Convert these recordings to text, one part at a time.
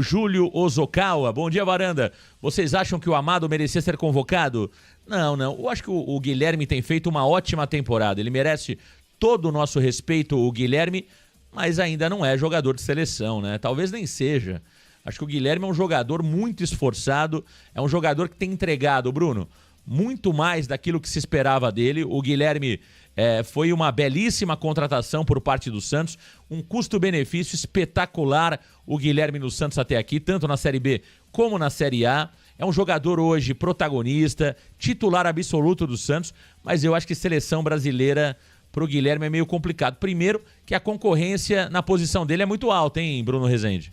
Júlio Ozokawa, bom dia, Varanda. Vocês acham que o Amado merecia ser convocado? Não. Eu acho que o Guilherme tem feito uma ótima temporada. Ele merece todo o nosso respeito, o Guilherme, mas ainda não é jogador de seleção, né? Talvez nem seja. Acho que o Guilherme é um jogador muito esforçado, é um jogador que tem entregado, Bruno, muito mais daquilo que se esperava dele. O Guilherme foi uma belíssima contratação por parte do Santos, um custo-benefício espetacular o Guilherme no Santos até aqui, tanto na Série B como na Série A. É um jogador hoje protagonista, titular absoluto do Santos, mas eu acho que seleção brasileira para o Guilherme é meio complicado. Primeiro, que a concorrência na posição dele é muito alta, hein, Bruno Rezende?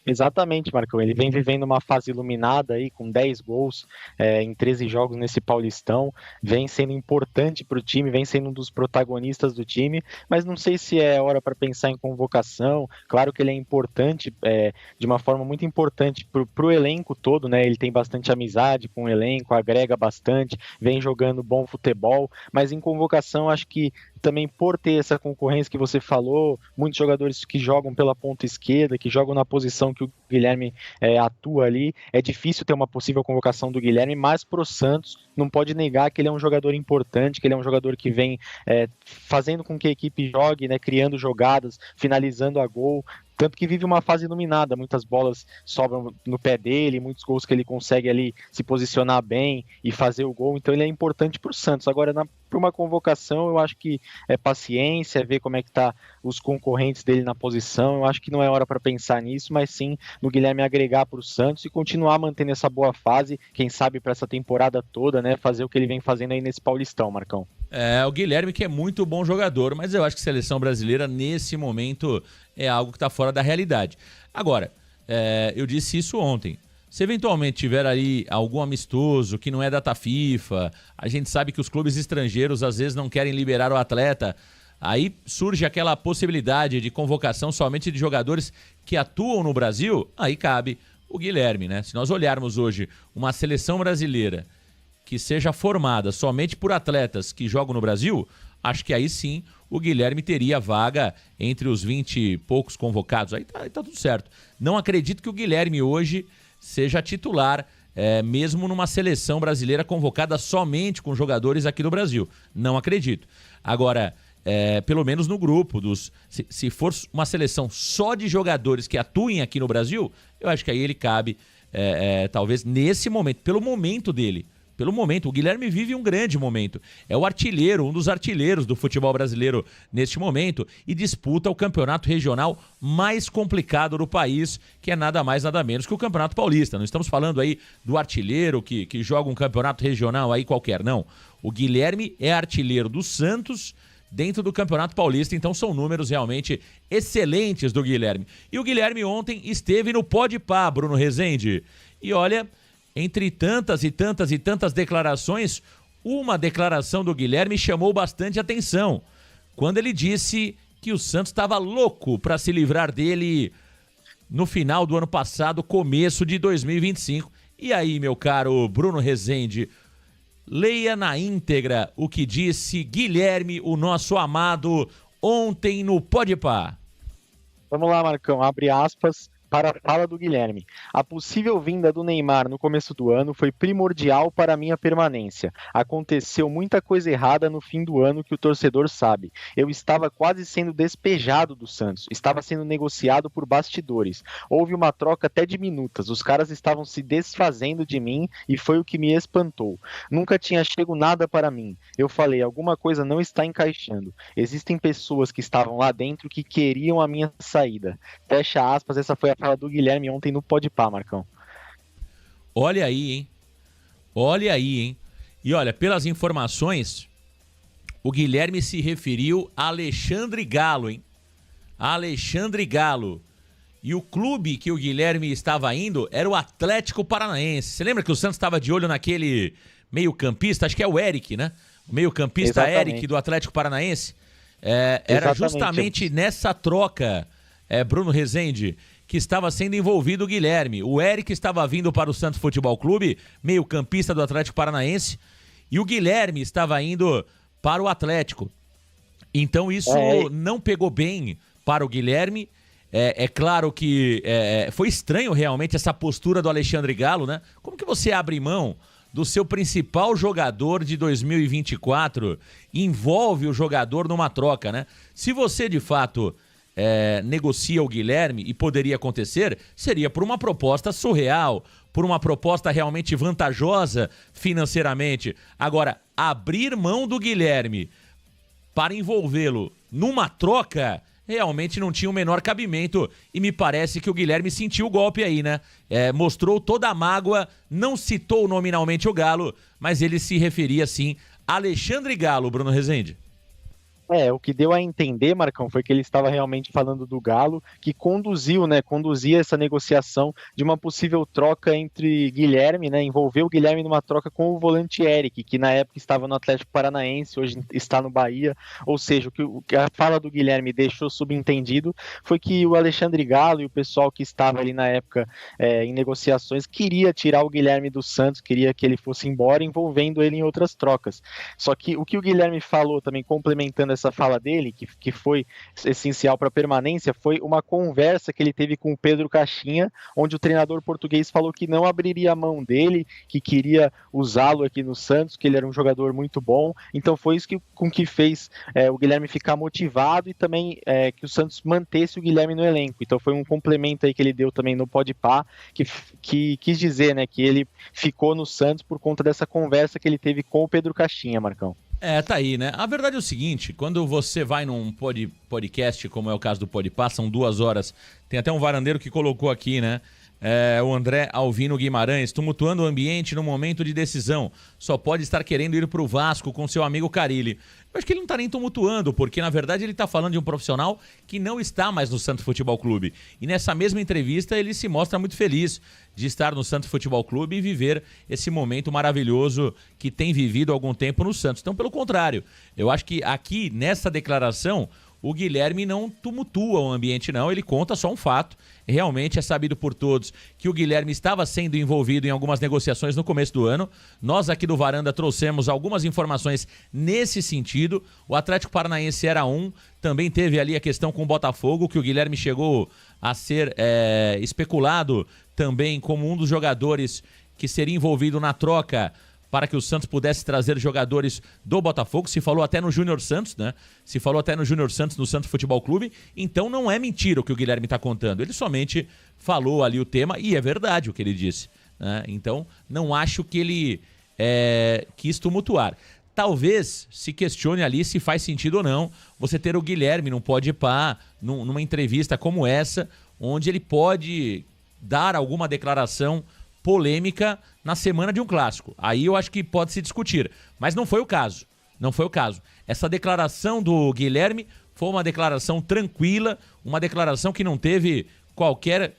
Exatamente, Marcão. Ele vem vivendo uma fase iluminada aí, com 10 gols em 13 jogos nesse Paulistão. Vem sendo importante para o time, vem sendo um dos protagonistas do time, mas não sei se é hora para pensar em convocação. Claro que ele é importante, de uma forma muito importante para o elenco todo, né? Ele tem bastante amizade com o elenco, agrega bastante, vem jogando bom futebol, mas em convocação acho que também por ter essa concorrência que você falou, muitos jogadores que jogam pela ponta esquerda, que jogam na posição que o Guilherme atua ali, é difícil ter uma possível convocação do Guilherme, mas pro Santos não pode negar que ele é um jogador importante, que ele é um jogador que vem fazendo com que a equipe jogue, né, criando jogadas, finalizando a gol, tanto que vive uma fase iluminada, muitas bolas sobram no pé dele, muitos gols que ele consegue ali se posicionar bem e fazer o gol, então ele é importante para o Santos. Agora, para uma convocação, eu acho que é paciência, ver como é que tá os concorrentes dele na posição, eu acho que não é hora para pensar nisso, mas sim no Guilherme agregar para o Santos e continuar mantendo essa boa fase, quem sabe para essa temporada toda, né, fazer o que ele vem fazendo aí nesse Paulistão, Marcão. O Guilherme que é muito bom jogador, mas eu acho que a seleção brasileira nesse momento é algo que está fora da realidade. Agora, eu disse isso ontem. Se eventualmente tiver ali algum amistoso que não é data FIFA, a gente sabe que os clubes estrangeiros às vezes não querem liberar o atleta, aí surge aquela possibilidade de convocação somente de jogadores que atuam no Brasil, aí cabe o Guilherme, né? Se nós olharmos hoje uma seleção brasileira que seja formada somente por atletas que jogam no Brasil, acho que aí sim o Guilherme teria vaga entre os 20 e poucos convocados. Aí tá tudo certo. Não acredito que o Guilherme hoje seja titular, mesmo numa seleção brasileira convocada somente com jogadores aqui do Brasil. Não acredito. Agora, pelo menos no grupo, se for uma seleção só de jogadores que atuem aqui no Brasil, eu acho que aí ele cabe, talvez nesse momento, pelo momento dele. Pelo momento, o Guilherme vive um grande momento. É o artilheiro, um dos artilheiros do futebol brasileiro neste momento e disputa o campeonato regional mais complicado do país, que é nada mais, nada menos que o Campeonato Paulista. Não estamos falando aí do artilheiro que joga um campeonato regional aí qualquer, não. O Guilherme é artilheiro do Santos dentro do Campeonato Paulista, então são números realmente excelentes do Guilherme. E o Guilherme ontem esteve no Podpah, Bruno Rezende. E olha, entre tantas e tantas e tantas declarações, uma declaração do Guilherme chamou bastante atenção, quando ele disse que o Santos estava louco para se livrar dele no final do ano passado, começo de 2025. E aí, meu caro Bruno Rezende, leia na íntegra o que disse Guilherme, o nosso amado, ontem no Podpah. Vamos lá, Marcão, abre aspas para a fala do Guilherme. A possível vinda do Neymar no começo do ano foi primordial para a minha permanência. Aconteceu muita coisa errada no fim do ano que o torcedor sabe. Eu estava quase sendo despejado do Santos. Estava sendo negociado por bastidores. Houve uma troca até de minutas. Os caras estavam se desfazendo de mim e foi o que me espantou. Nunca tinha chego nada para mim. Eu falei, alguma coisa não está encaixando. Existem pessoas que estavam lá dentro que queriam a minha saída. Fecha aspas, essa foi a fala do Guilherme ontem no Podpah, Marcão. Olha aí, hein? Olha aí, hein? E olha, pelas informações, o Guilherme se referiu a Alexandre Galo, hein? Alexandre Galo. E o clube que o Guilherme estava indo era o Atlético Paranaense. Você lembra que o Santos estava de olho naquele meio-campista? Acho que é o Eric, né? O meio-campista Eric do Atlético Paranaense. Era justamente nessa troca, Bruno Rezende, que estava sendo envolvido o Guilherme. O Eric estava vindo para o Santos Futebol Clube, meio-campista do Atlético Paranaense, e o Guilherme estava indo para o Atlético. Então isso não pegou bem para o Guilherme. É claro que foi estranho realmente essa postura do Alexandre Galo, né? Como que você abre mão do seu principal jogador de 2024 e envolve o jogador numa troca, né? Se você, de fato, negocia o Guilherme, e poderia acontecer, seria por uma proposta surreal, por uma proposta realmente vantajosa financeiramente. Agora, abrir mão do Guilherme para envolvê-lo numa troca realmente não tinha o menor cabimento, e me parece que o Guilherme sentiu o golpe aí, né? Mostrou toda a mágoa, não citou nominalmente o Galo, mas ele se referia sim a Alexandre Galo, Bruno Rezende. O que deu a entender, Marcão, foi que ele estava realmente falando do Galo, que conduzia essa negociação de uma possível troca entre Guilherme, né, envolveu o Guilherme numa troca com o volante Eric, que na época estava no Atlético Paranaense, hoje está no Bahia, ou seja, o que a fala do Guilherme deixou subentendido foi que o Alexandre Galo e o pessoal que estava ali na época em negociações queria tirar o Guilherme do Santos, queria que ele fosse embora, envolvendo ele em outras trocas. Só que o que o Guilherme falou também, complementando essa fala dele, que foi essencial para a permanência, foi uma conversa que ele teve com o Pedro Caixinha, onde o treinador português falou que não abriria a mão dele, que queria usá-lo aqui no Santos, que ele era um jogador muito bom. Então foi isso que fez o Guilherme ficar motivado e também que o Santos mantesse o Guilherme no elenco. Então foi um complemento aí que ele deu também no Podpah, que quis dizer, né, que ele ficou no Santos por conta dessa conversa que ele teve com o Pedro Caixinha, Marcão. Tá aí, né? A verdade é o seguinte, quando você vai num podcast, como é o caso do Podpah, são 2 horas, tem até um varandeiro que colocou aqui, né? O André Alvino Guimarães, tumultuando o ambiente no momento de decisão. Só pode estar querendo ir pro Vasco com seu amigo Carille. Eu acho que ele não tá nem tumultuando, porque na verdade ele tá falando de um profissional que não está mais no Santos Futebol Clube. E nessa mesma entrevista ele se mostra muito feliz de estar no Santos Futebol Clube e viver esse momento maravilhoso que tem vivido há algum tempo no Santos. Então, pelo contrário, eu acho que aqui, nessa declaração, o Guilherme não tumultua o ambiente, não. Ele conta só um fato. Realmente é sabido por todos que o Guilherme estava sendo envolvido em algumas negociações no começo do ano. Nós aqui do Varanda trouxemos algumas informações nesse sentido. O Atlético Paranaense era também teve ali a questão com o Botafogo, que o Guilherme chegou a ser especulado também como um dos jogadores que seria envolvido na troca para que o Santos pudesse trazer jogadores do Botafogo. Se falou até no Júnior Santos, né? Se falou até no Júnior Santos, no Santos Futebol Clube. Então não é mentira o que o Guilherme está contando. Ele somente falou ali o tema e é verdade o que ele disse, né? Então não acho que ele quis tumultuar. Talvez se questione ali se faz sentido ou não você ter o Guilherme num Podpah, numa entrevista como essa, onde ele pode dar alguma declaração polêmica na semana de um clássico. Aí eu acho que pode se discutir, mas não foi o caso. Não foi o caso. Essa declaração do Guilherme foi uma declaração tranquila, uma declaração que não teve qualquer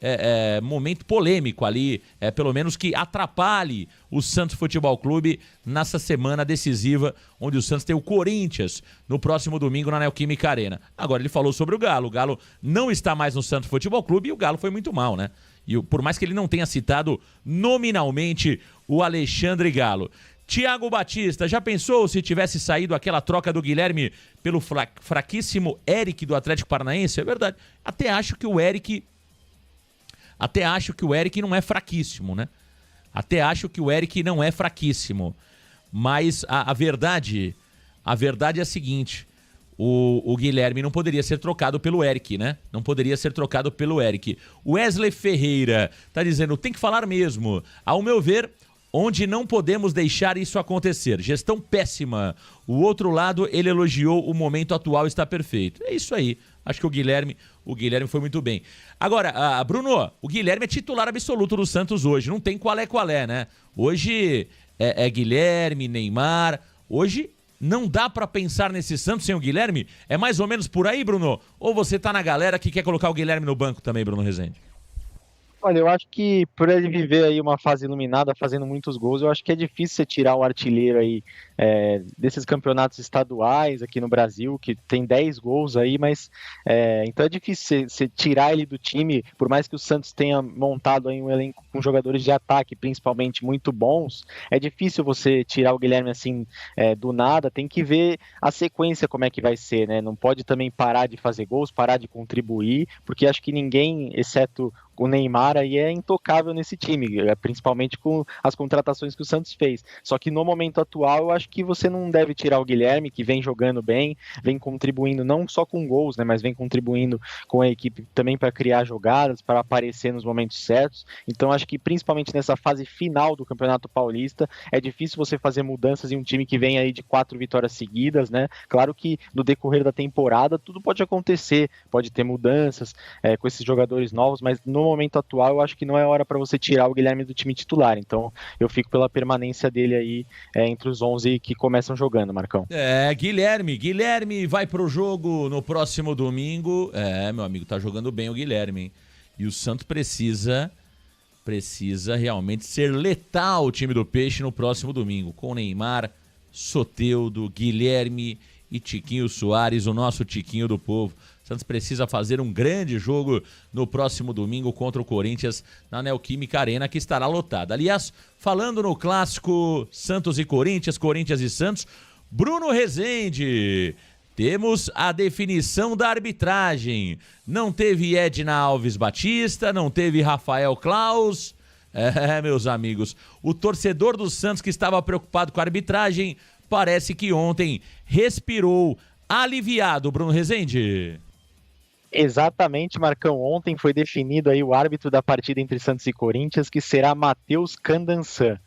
momento polêmico ali, pelo menos que atrapalhe o Santos Futebol Clube nessa semana decisiva, onde o Santos tem o Corinthians no próximo domingo na Neoquímica Arena. Agora ele falou sobre o Galo. O Galo não está mais no Santos Futebol Clube e o Galo foi muito mal, né? E por mais que ele não tenha citado nominalmente o Alexandre Galo. Thiago Batista, já pensou se tivesse saído aquela troca do Guilherme pelo fraquíssimo Eric do Atlético Paranaense? É verdade. Até acho que o Eric não é fraquíssimo, né? Até acho que o Eric não é fraquíssimo. Mas a verdade é a seguinte: o Guilherme não poderia ser trocado pelo Eric, né? Não poderia ser trocado pelo Eric. Wesley Ferreira tá dizendo, tem que falar mesmo. Ao meu ver, onde não podemos deixar isso acontecer. Gestão péssima. O outro lado, ele elogiou o momento atual, está perfeito. É isso aí. Acho que o Guilherme foi muito bem. Agora, Bruno, o Guilherme é titular absoluto do Santos hoje. Não tem qual é, né? Hoje é Guilherme, Neymar. Hoje não dá pra pensar nesse Santos sem o Guilherme? É mais ou menos por aí, Bruno? Ou você tá na galera que quer colocar o Guilherme no banco também, Bruno Rezende? Olha, eu acho que por ele viver aí uma fase iluminada, fazendo muitos gols, eu acho que é difícil você tirar o artilheiro aí desses campeonatos estaduais aqui no Brasil, que tem 10 gols aí, mas então é difícil você tirar ele do time, por mais que o Santos tenha montado aí um elenco com jogadores de ataque, principalmente muito bons, é difícil você tirar o Guilherme assim do nada, tem que ver a sequência como é que vai ser, né? Não pode também parar de fazer gols, parar de contribuir, porque acho que ninguém, exceto o Neymar aí é intocável nesse time, principalmente com as contratações que o Santos fez. Só que no momento atual, eu acho que você não deve tirar o Guilherme, que vem jogando bem, vem contribuindo não só com gols, né, mas vem contribuindo com a equipe também para criar jogadas, para aparecer nos momentos certos. Então, acho que principalmente nessa fase final do Campeonato Paulista, é difícil você fazer mudanças em um time que vem aí de 4 vitórias seguidas, né? Claro que no decorrer da temporada tudo pode acontecer, pode ter mudanças com esses jogadores novos, mas no momento atual eu acho que não é hora para você tirar o Guilherme do time titular, então eu fico pela permanência dele aí entre os 11 que começam jogando, Marcão. Guilherme vai pro jogo no próximo domingo, meu amigo, tá jogando bem o Guilherme, hein? E o Santos precisa realmente ser letal o time do Peixe no próximo domingo, com Neymar, Soteldo, Guilherme e Tiquinho Soares, o nosso Tiquinho do povo. O Santos precisa fazer um grande jogo no próximo domingo contra o Corinthians na Neoquímica Arena, que estará lotada. Aliás, falando no clássico Santos e Corinthians, Corinthians e Santos, Bruno Rezende, temos a definição da arbitragem. Não teve Edna Alves Batista, não teve Rafael Claus. Meus amigos, o torcedor do Santos que estava preocupado com a arbitragem, parece que ontem respirou aliviado, Bruno Rezende. Exatamente, Marcão. Ontem foi definido aí o árbitro da partida entre Santos e Corinthians, que será Matheus Candansan.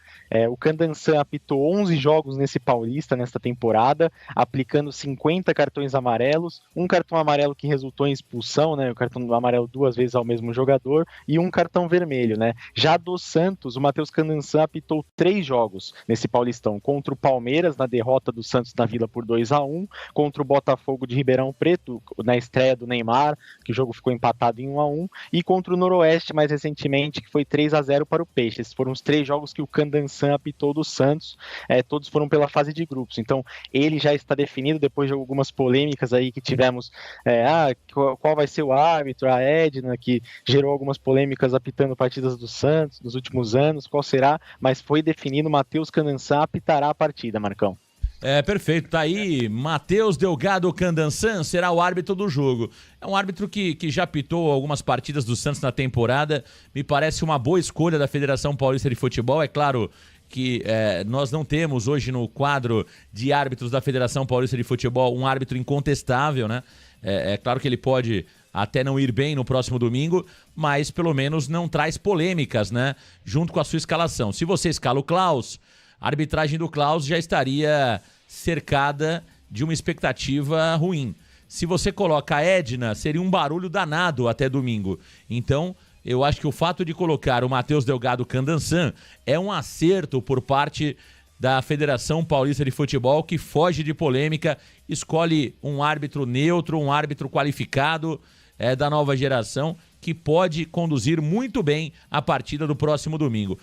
O Candansan apitou 11 jogos nesse Paulista, nesta temporada, aplicando 50 cartões amarelos, um cartão amarelo que resultou em expulsão, né, o cartão amarelo 2 vezes ao mesmo jogador, e um cartão vermelho, né. Já do Santos, o Matheus Candansan apitou 3 jogos nesse Paulistão, contra o Palmeiras, na derrota do Santos na Vila por 2-1, contra o Botafogo de Ribeirão Preto, na estreia do Neymar, que o jogo ficou empatado em 1-1, e contra o Noroeste, mais recentemente, que foi 3-0 para o Peixe. Esses foram os 3 jogos que o Candansan apitou do Santos, todos foram pela fase de grupos, então ele já está definido depois de algumas polêmicas aí que tivemos, qual vai ser o árbitro, a Edna, que gerou algumas polêmicas apitando partidas do Santos nos últimos anos, qual será, mas foi definido, Matheus Candansan apitará a partida, Marcão. Perfeito, tá aí, Matheus Delgado Candansan será o árbitro do jogo. É um árbitro que já apitou algumas partidas do Santos na temporada, me parece uma boa escolha da Federação Paulista de Futebol. É claro que nós não temos hoje no quadro de árbitros da Federação Paulista de Futebol um árbitro incontestável, né? É claro que ele pode até não ir bem no próximo domingo, mas pelo menos não traz polêmicas, né? Junto com a sua escalação. Se você escala o Claus, a arbitragem do Claus já estaria cercada de uma expectativa ruim. Se você coloca a Edna, seria um barulho danado até domingo. Então, eu acho que o fato de colocar o Matheus Delgado Candansan é um acerto por parte da Federação Paulista de Futebol, que foge de polêmica, escolhe um árbitro neutro, um árbitro qualificado da nova geração, que pode conduzir muito bem a partida do próximo domingo.